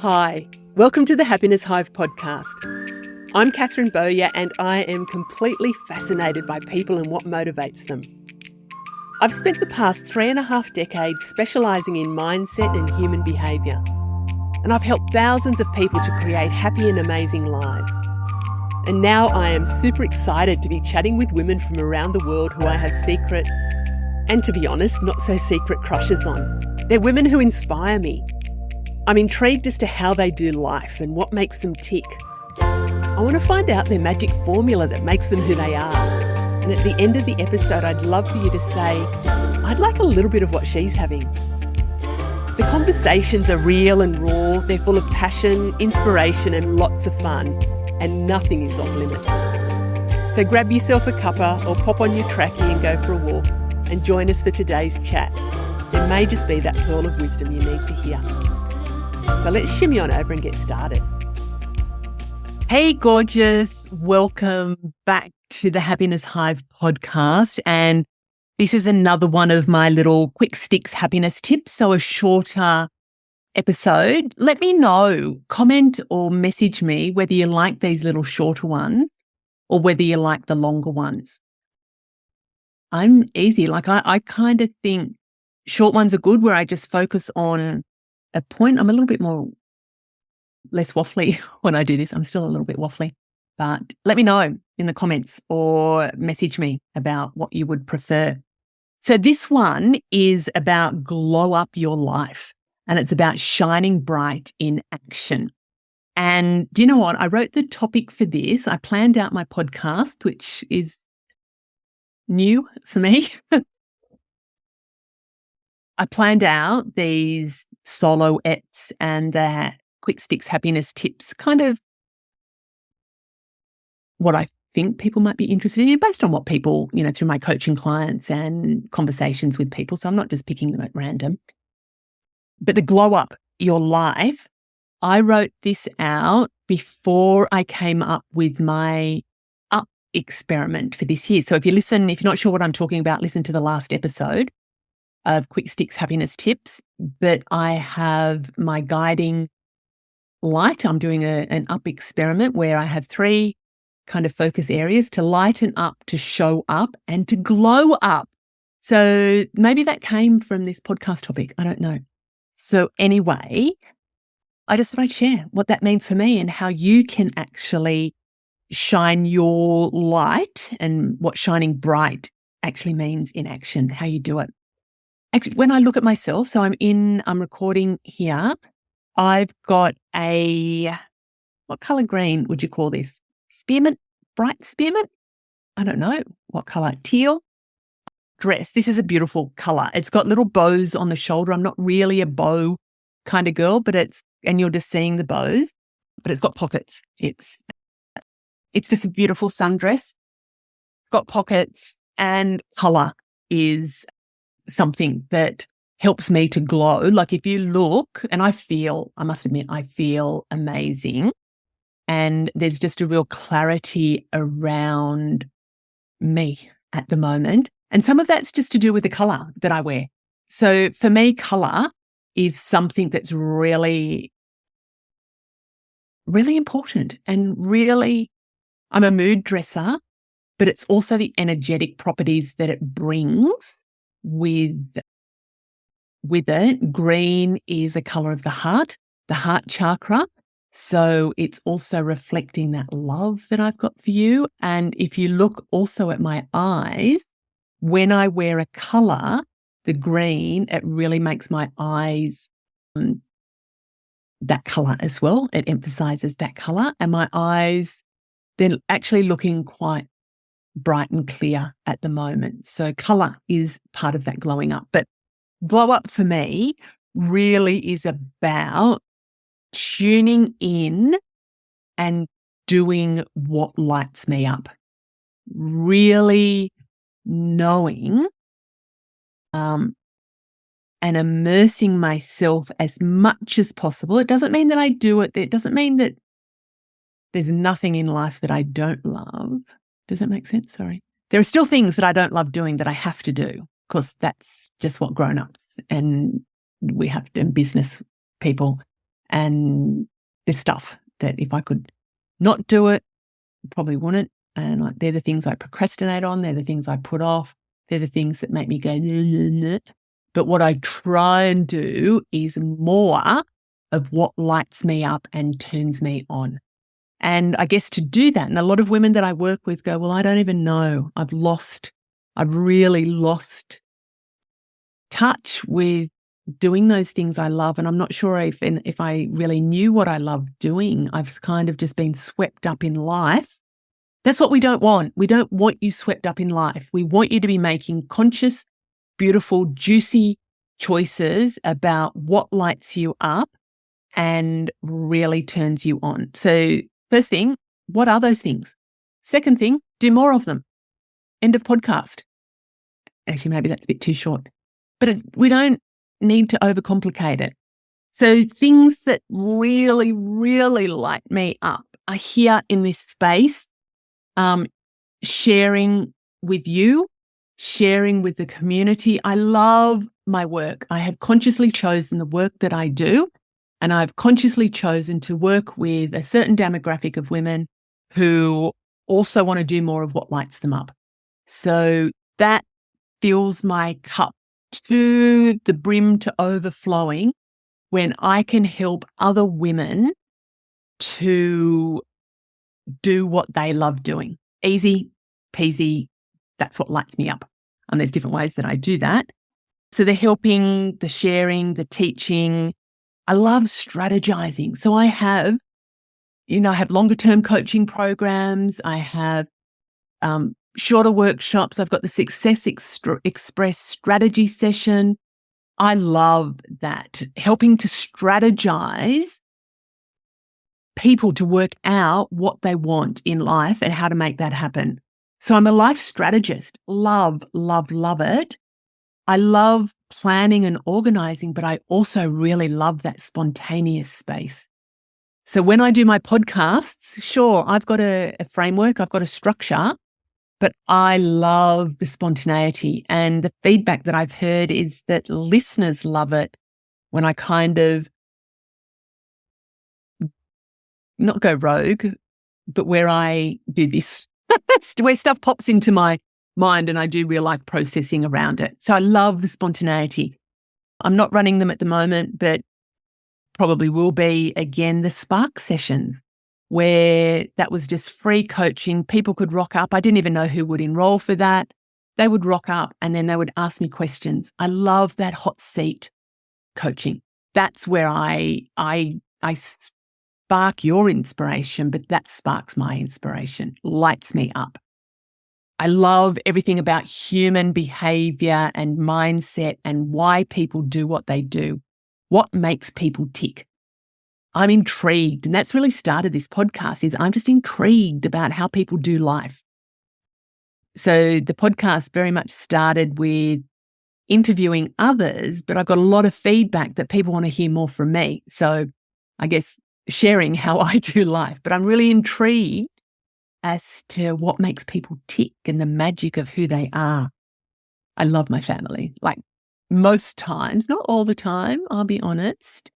Hi, welcome to the Happiness Hive podcast. I'm Catherine Bowyer and I am completely fascinated by people and what motivates them. I've spent the past 3.5 decades specialising in mindset and human behaviour, and I've helped thousands of people to create happy and amazing lives. And now I am super excited to be chatting with women from around the world who I have secret, and to be honest, not so secret crushes on. They're women who inspire me. I'm intrigued as to how they do life and what makes them tick. I want to find out their magic formula that makes them who they are. And at the end of the episode, I'd love for you to say, I'd like a little bit of what she's having. The conversations are real and raw. They're full of passion, inspiration, and lots of fun. And nothing is off limits. So grab yourself a cuppa or pop on your trackie and go for a walk and join us for today's chat. There may just be that pearl of wisdom you need to hear. So let's shimmy on over and get started. Hey, gorgeous. Welcome back to the Happiness Hive podcast. And this is another one of my little quick sticks happiness tips. So a shorter episode. Let me know, comment or message me whether you like these little shorter ones or whether you like the longer ones. I'm easy. I kind of think short ones are good where I just focus on a point. I'm a little bit less waffly when I do this. I'm still a little bit waffly, but let me know in the comments or message me about what you would prefer. So this one is about glow up your life, and it's about shining bright in action. And do you know what? I wrote the topic for this. I planned out my podcast, which is new for me. I planned out these solo eps and quick sticks happiness tips, kind of what I think people might be interested in based on what people, through my coaching clients and conversations with people. So I'm not just picking them at random. But to glow up your life, I wrote this out before I came up with my up experiment for this year. So if you're not sure what I'm talking about, listen to the last episode of Quick Sticks Happiness Tips. But I have my guiding light. I'm doing an up experiment where I have 3 kind of focus areas: to lighten up, to show up, and to glow up. So maybe that came from this podcast topic. I don't know. So anyway, I just thought I'd share what that means for me and how you can actually shine your light and what shining bright actually means in action, how you do it. Actually, when I look at myself, so I'm recording here. I've got what color green would you call this? Spearmint, bright spearmint? I don't know what color. Teal dress. This is a beautiful color. It's got little bows on the shoulder. I'm not really a bow kind of girl, and you're just seeing the bows, but it's got pockets. It's just a beautiful sundress. It's got pockets, and color is something that helps me to glow. Like if you look, and I must admit, I feel amazing. And there's just a real clarity around me at the moment. And some of that's just to do with the color that I wear. So for me, color is something that's really, really important and really, I'm a mood dresser, but it's also the energetic properties that it brings with it. Green is a color of the heart chakra. So it's also reflecting that love that I've got for you. And if you look also at my eyes, when I wear a color, the green, it really makes my eyes that color as well. It emphasizes that color. And my eyes, they're actually looking quite bright and clear at the moment. So color is part of that glowing up. But glow up for me really is about tuning in and doing what lights me up. Really knowing and immersing myself as much as possible. It doesn't mean that I do it. It doesn't mean that there's nothing in life that I don't love. Does that make sense? Sorry. There are still things that I don't love doing that I have to do, because that's just what grown-ups and we have to, business people And there's stuff that if I could not do it, probably wouldn't. And they're the things I procrastinate on. They're the things I put off. They're the things that make me go, nah, nah, nah. But what I try and do is more of what lights me up and turns me on. And I guess to do that, and a lot of women that I work with go, well, I don't even know. I've really lost touch with doing those things I love. And I'm not sure if I really knew what I love doing. I've kind of just been swept up in life. That's what we don't want. We don't want you swept up in life. We want you to be making conscious, beautiful, juicy choices about what lights you up and really turns you on. So first thing, what are those things? Second thing, do more of them. End of podcast. Actually, maybe that's a bit too short. But we don't need to overcomplicate it. So things that really, really light me up are here in this space, sharing with you, sharing with the community. I love my work. I have consciously chosen the work that I do, and I've consciously chosen to work with a certain demographic of women who also want to do more of what lights them up. So that fills my cup to the brim to overflowing when I can help other women to do what they love doing. Easy peasy, that's what lights me up. And there's different ways that I do that. So the helping, the sharing, the teaching. I love strategizing. So I have longer term coaching programs. I have shorter workshops. I've got the Success Express strategy session. I love that. Helping to strategize people to work out what they want in life and how to make that happen. So I'm a life strategist. Love, love, love it. I love planning and organizing, but I also really love that spontaneous space. So when I do my podcasts, sure, I've got a framework, I've got a structure, but I love the spontaneity. And the feedback that I've heard is that listeners love it when I kind of not go rogue, but where I do this, where stuff pops into my mind and I do real life processing around it. So I love the spontaneity. I'm not running them at the moment, but probably will be again the Spark session, where that was just free coaching. People could rock up. I didn't even know who would enroll for that. They would rock up and then they would ask me questions. I love that hot seat coaching. That's where I spark your inspiration, but that sparks my inspiration, lights me up. I love everything about human behavior and mindset and why people do what they do, what makes people tick. I'm intrigued, and that's really started this podcast, is I'm just intrigued about how people do life. So the podcast very much started with interviewing others, but I've got a lot of feedback that people want to hear more from me. So I guess sharing how I do life, but I'm really intrigued as to what makes people tick and the magic of who they are. I love my family. Like most times, not all the time, I'll be honest,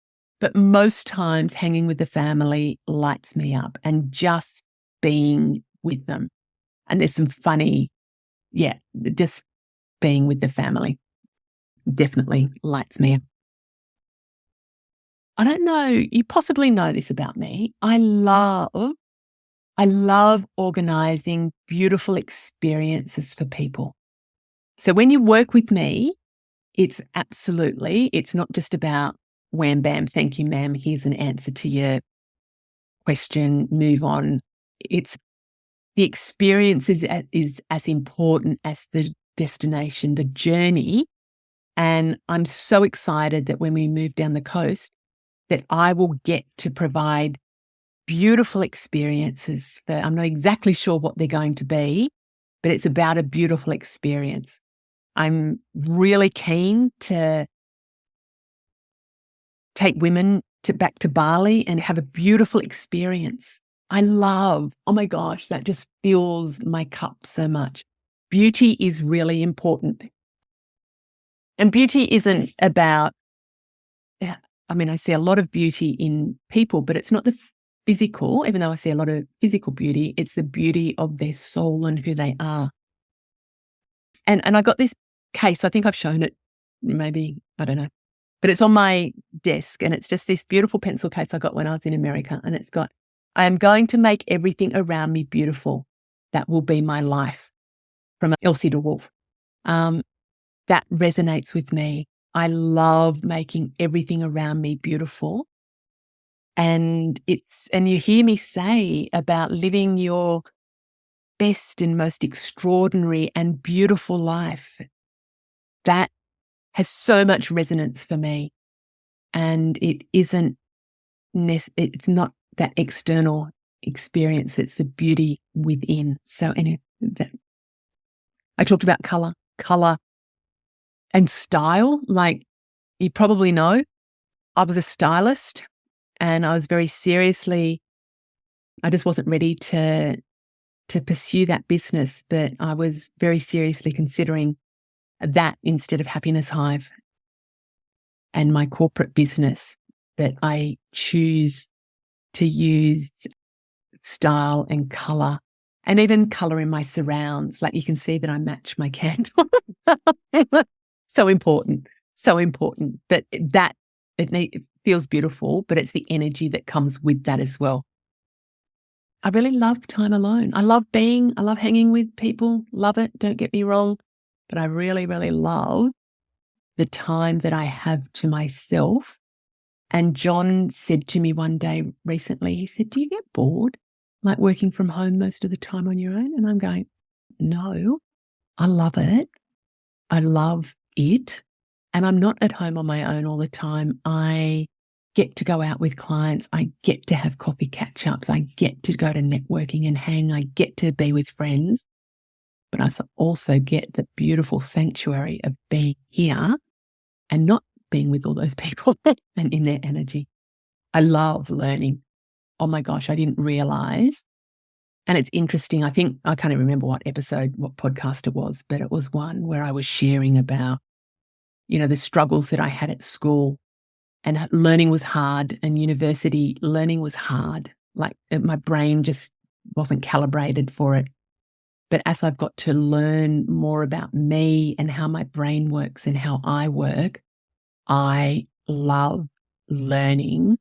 but most times hanging with the family lights me up, and just being with them. And there's some funny, just being with the family definitely lights me up. I don't know, you possibly know this about me. I love organizing beautiful experiences for people. So when you work with me, it's not just about wham, bam, thank you, ma'am, here's an answer to your question, move on. It's the experience is as important as the destination, the journey. And I'm so excited that when we move down the coast, that I will get to provide beautiful experiences for, I'm not exactly sure what they're going to be, but it's about a beautiful experience. I'm really keen to take women back to Bali and have a beautiful experience. Oh my gosh, that just fills my cup so much. Beauty is really important. And beauty isn't about I see a lot of beauty in people, but it's not the physical, even though I see a lot of physical beauty, it's the beauty of their soul and who they are. And I got this case, I think I've shown it, maybe, I don't know, but it's on my desk, and it's just this beautiful pencil case I got when I was in America, and it's got, I am going to make everything around me beautiful. That will be my life, from Elsie de Wolfe. That resonates with me. I love making everything around me beautiful. And you hear me say about living your best and most extraordinary and beautiful life. That has so much resonance for me. And it's not that external experience, it's the beauty within. So anyway, I talked about color and style. Like you probably know, I was a stylist, and I was very seriously, I just wasn't ready to pursue that business, but I was very seriously considering that instead of Happiness Hive and my corporate business. But I choose to use style and colour, and even colour in my surrounds. Like you can see that I match my candle. So important. But it feels beautiful, but it's the energy that comes with that as well. I really love time alone. I love hanging with people, love it, don't get me wrong, but I really, really love the time that I have to myself. And John said to me one day recently, he said, "Do you get bored, like working from home most of the time on your own?" And I'm going, no, I love it. I love it. And I'm not at home on my own all the time. I get to go out with clients. I get to have coffee catch-ups. I get to go to networking and hang. I get to be with friends. But I also get the beautiful sanctuary of being here and not being with all those people and in their energy. I love learning. Oh my gosh, I didn't realize. And it's interesting. I think I can't even remember what podcast it was, but it was one where I was sharing about, the struggles that I had at school, and learning was hard, and university learning was hard. Like my brain just wasn't calibrated for it. But as I've got to learn more about me and how my brain works and how I work, I love learning,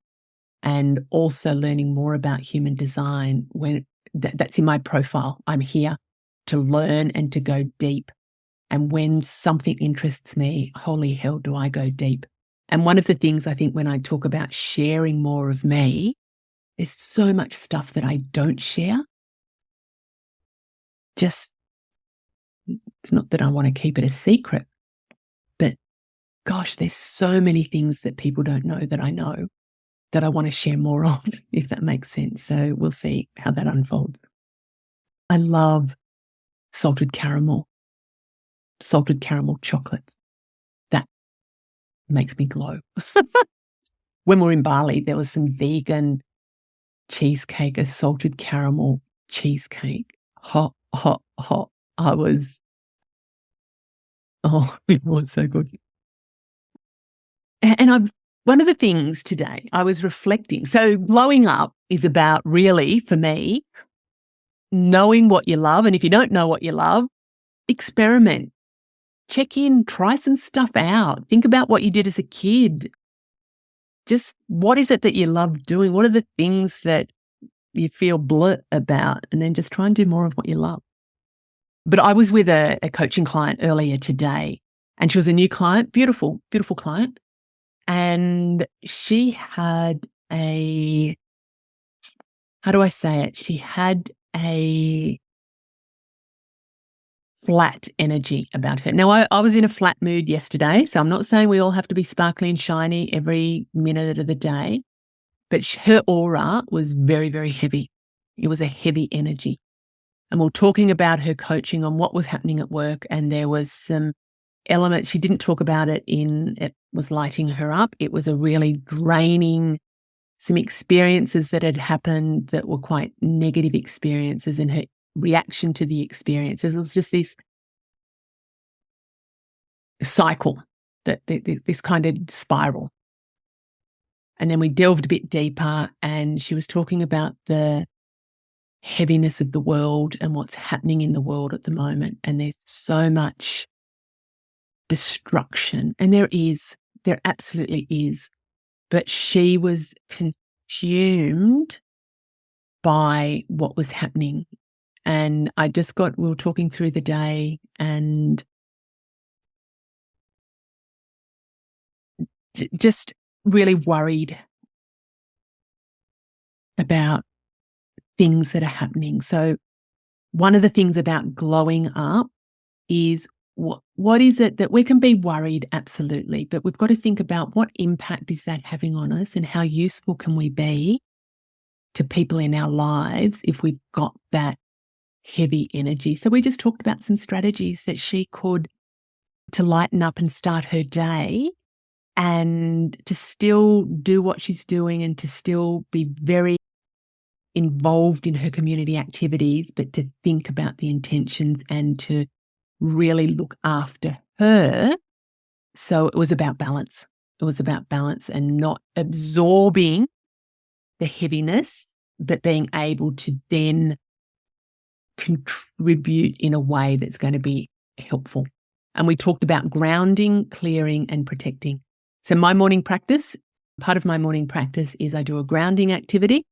and also learning more about human design. When that's in my profile, I'm here to learn and to go deep. And when something interests me, holy hell, do I go deep. And one of the things I think when I talk about sharing more of me, there's so much stuff that I don't share. Just, it's not that I want to keep it a secret, but gosh, there's so many things that people don't know that I know that I want to share more of, if that makes sense. So we'll see how that unfolds. I love salted caramel chocolates. That makes me glow. When we were in Bali, there was some vegan cheesecake, a salted caramel cheesecake. Hot. It was so good. And one of the things today I was reflecting, so glowing up is about, really, for me, knowing what you love. And if you don't know what you love, experiment, check in, try some stuff out. Think about what you did as a kid. Just what is it that you love doing? What are the things that you feel bleh about? And then just try and do more of what you love. But I was with a coaching client earlier today, and she was a new client, beautiful, beautiful client. And she had how do I say it? She had a flat energy about her. Now, I was in a flat mood yesterday, so I'm not saying we all have to be sparkly and shiny every minute of the day, but her aura was very, very heavy. It was a heavy energy. And we were talking about her coaching on what was happening at work, and there was some elements. She didn't talk about it was lighting her up. It was a really draining, some experiences that had happened that were quite negative experiences, and her reaction to the experiences. It was just this cycle, this kind of spiral. And then we delved a bit deeper, and she was talking about the heaviness of the world and what's happening in the world at the moment. And there's so much destruction. And there absolutely is. But she was consumed by what was happening. And we were talking through the day, and just really worried about things that are happening. So one of the things about glowing up is what is it that we can be worried? Absolutely. But we've got to think about what impact is that having on us, and how useful can we be to people in our lives if we've got that heavy energy. So we just talked about some strategies that she could to lighten up and start her day, and to still do what she's doing, and to still be very involved in her community activities, but to think about the intentions and to really look after her. So it was about balance. It was about balance and not absorbing the heaviness, but being able to then contribute in a way that's going to be helpful. And we talked about grounding, clearing, and protecting. So my morning practice, part of my morning practice is I do a grounding activity.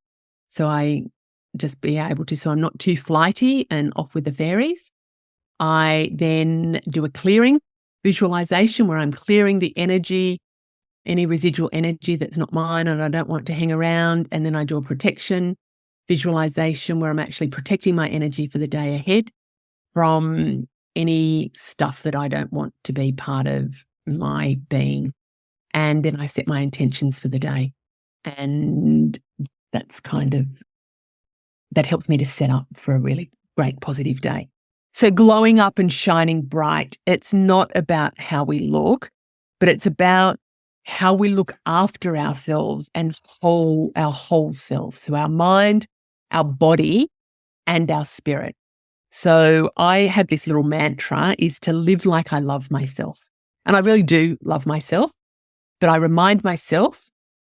So I just be able to, so I'm not too flighty and off with the fairies. I then do a clearing visualization where I'm clearing the energy, any residual energy that's not mine and I don't want to hang around. And then I do a protection visualization where I'm actually protecting my energy for the day ahead from any stuff that I don't want to be part of my being. And then I set my intentions for the day. And that helps me to set up for a really great positive day. So glowing up and shining bright, it's not about how we look, but it's about how we look after ourselves and our whole self. So our mind, our body, and our spirit. So I have this little mantra is to live like I love myself. And I really do love myself, but I remind myself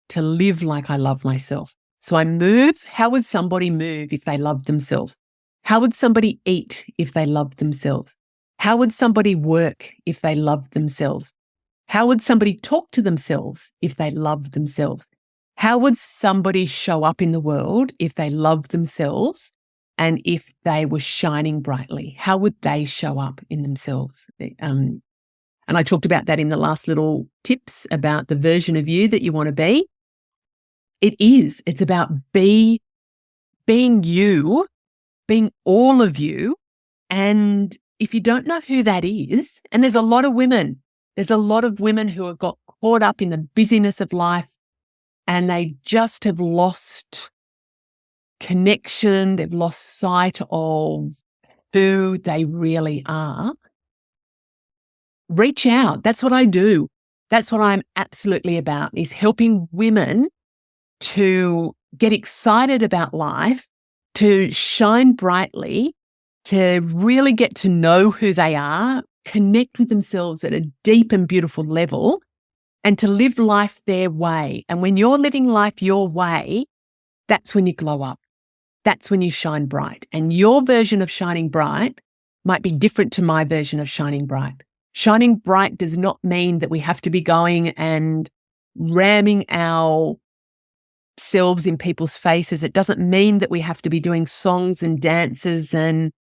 to live like I love myself. So I move. How would somebody move if they loved themselves? How would somebody eat if they loved themselves? How would somebody work if they loved themselves? How would somebody talk to themselves if they loved themselves? How would somebody show up in the world if they loved themselves and if they were shining brightly? How would they show up in themselves? And I talked about that in the last little tips about the version of you that you want to be. It's about being you, being all of you. And if you don't know who that is, and there's a lot of women who have got caught up in the busyness of life and they just have lost connection, they've lost sight of who they really are. Reach out. That's what I do. That's what I'm absolutely about, is helping women to get excited about life, to shine brightly, to really get to know who they are, connect with themselves at a deep and beautiful level, and to live life their way. And when you're living life your way, that's when you glow up. That's when you shine bright. And your version of shining bright might be different to my version of shining bright. Shining bright does not mean that we have to be going and ramming ourselves in people's faces. It doesn't mean that we have to be doing songs and dances and,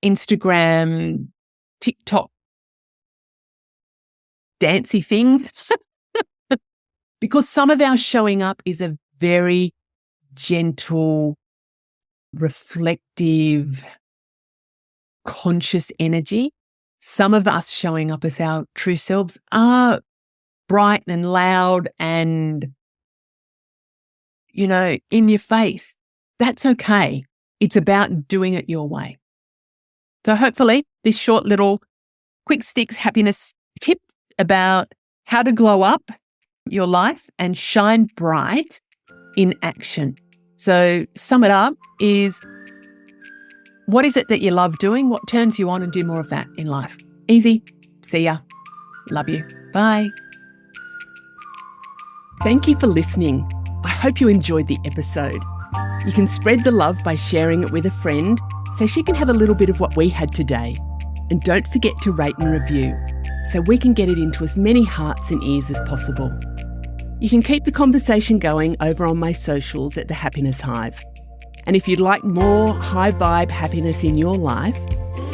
Instagram, TikTok, dancey things. Because some of our showing up is a very gentle, reflective, conscious energy. Some of us showing up as our true selves are bright and loud and, in your face. That's okay. It's about doing it your way. So hopefully this short little quick sticks happiness tips about how to glow up your life and shine bright in action. So sum it up is, what is it that you love doing? What turns you on, and do more of that in life? Easy. See ya. Love you. Bye. Thank you for listening. I hope you enjoyed the episode. You can spread the love by sharing it with a friend so she can have a little bit of what we had today. And don't forget to rate and review so we can get it into as many hearts and ears as possible. You can keep the conversation going over on my socials at the Happiness Hive. And if you'd like more high vibe happiness in your life,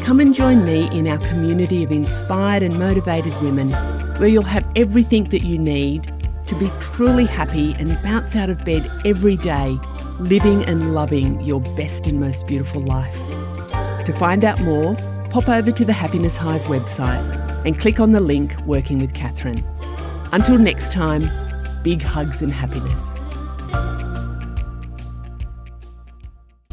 come and join me in our community of inspired and motivated women, where you'll have everything that you need to be truly happy and bounce out of bed every day, living and loving your best and most beautiful life. To find out more, pop over to the Happiness Hive website and click on the link Working with Catherine. Until next time, big hugs and happiness.